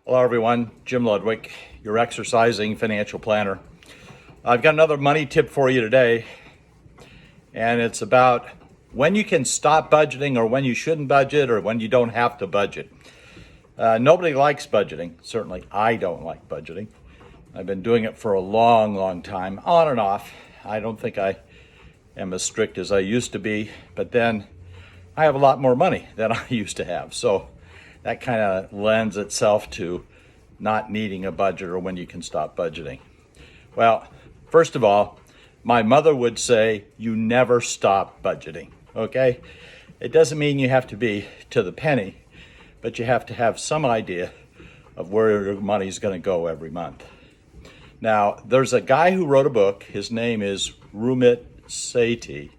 Hello everyone, Jim Ludwig, your exercising financial planner. I've got another money tip for you today, and it's about when you can stop budgeting or when you shouldn't budget or when you don't have to budget. Nobody likes budgeting. Certainly I don't like budgeting. I've been doing it for a long time, on and off. I don't think I am as strict as I used to be, but then I have a lot more money than I used to have. So that kind of lends itself to not needing a budget or when you can stop budgeting. Well, first of all, my mother would say, you never stop budgeting, okay? It doesn't mean you have to be to the penny, but you have to have some idea of where your money's gonna go every month. Now, there's a guy who wrote a book. His name is Rumit Sethi.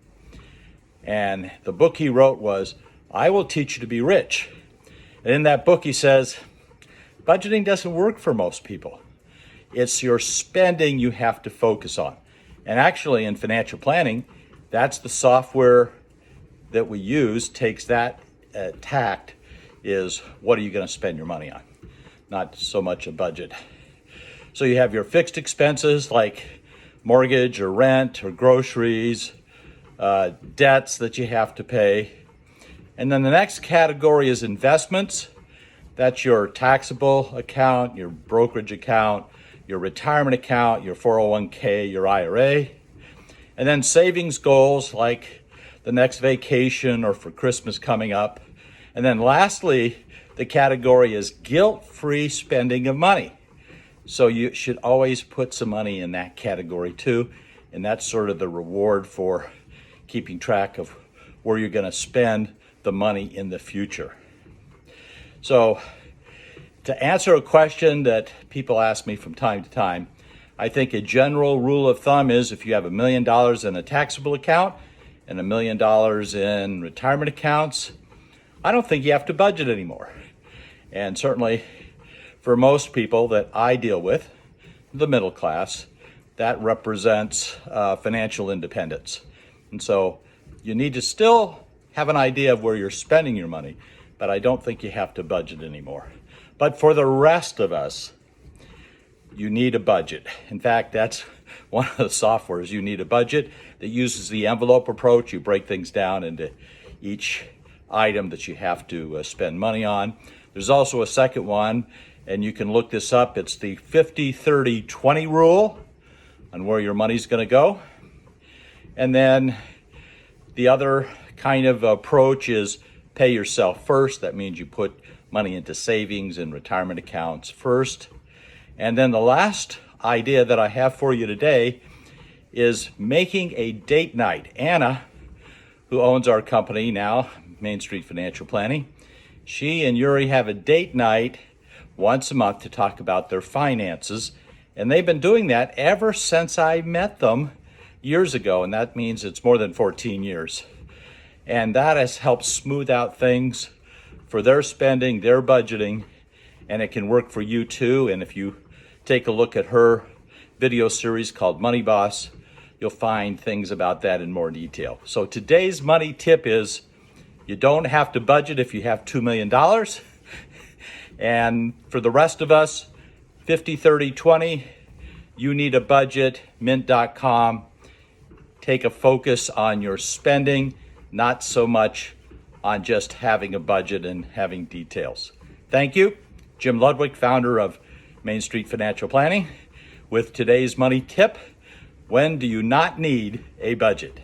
And the book he wrote was, I Will Teach You to Be Rich. And in that book, he says, budgeting doesn't work for most people. It's your spending you have to focus on. And actually, in financial planning, that's the software that we use, takes that tact, is what are you going to spend your money on? Not so much a budget. So you have your fixed expenses like mortgage or rent or groceries, debts that you have to pay. And then the next category is investments. That's your taxable account, your brokerage account, your retirement account, your 401k, your IRA. And then savings goals like the next vacation or for Christmas coming up. And then lastly, the category is guilt-free spending of money. So you should always put some money in that category too. And that's sort of the reward for keeping track of where you're going to spend the money in the future. So to answer a question that people ask me from time to time, I think a general rule of thumb is if you have $1 million in a taxable account and $1 million in retirement accounts, I don't think you have to budget anymore. And certainly for most people that I deal with, the middle class, that represents financial independence. And so you need to still have an idea of where you're spending your money, but I don't think you have to budget anymore. But for the rest of us, you need a budget. In fact, that's one of the softwares. You need a budget that uses the envelope approach. You break things down into each item that you have to spend money on. There's also a second one, and you can look this up. It's the 50-30-20 rule on where your money's going to go. And then the other kind of approach is pay yourself first. That means you put money into savings and retirement accounts first. And then the last idea that I have for you today is making a date night. Anna, who owns our company now, Main Street Financial Planning, she and Yuri have a date night once a month to talk about their finances. And they've been doing that ever since I met them years ago, and that means it's more than 14 years. And that has helped smooth out things for their spending, their budgeting, and it can work for you too. And if you take a look at her video series called Money Boss, you'll find things about that in more detail. So today's money tip is you don't have to budget if you have $2 million. And for the rest of us, 50-30-20, you need a budget, mint.com. Take a focus on your spending, not so much on just having a budget and having details. Thank you. Jim Ludwig, founder of Main Street Financial Planning, with today's money tip: when do you not need a budget?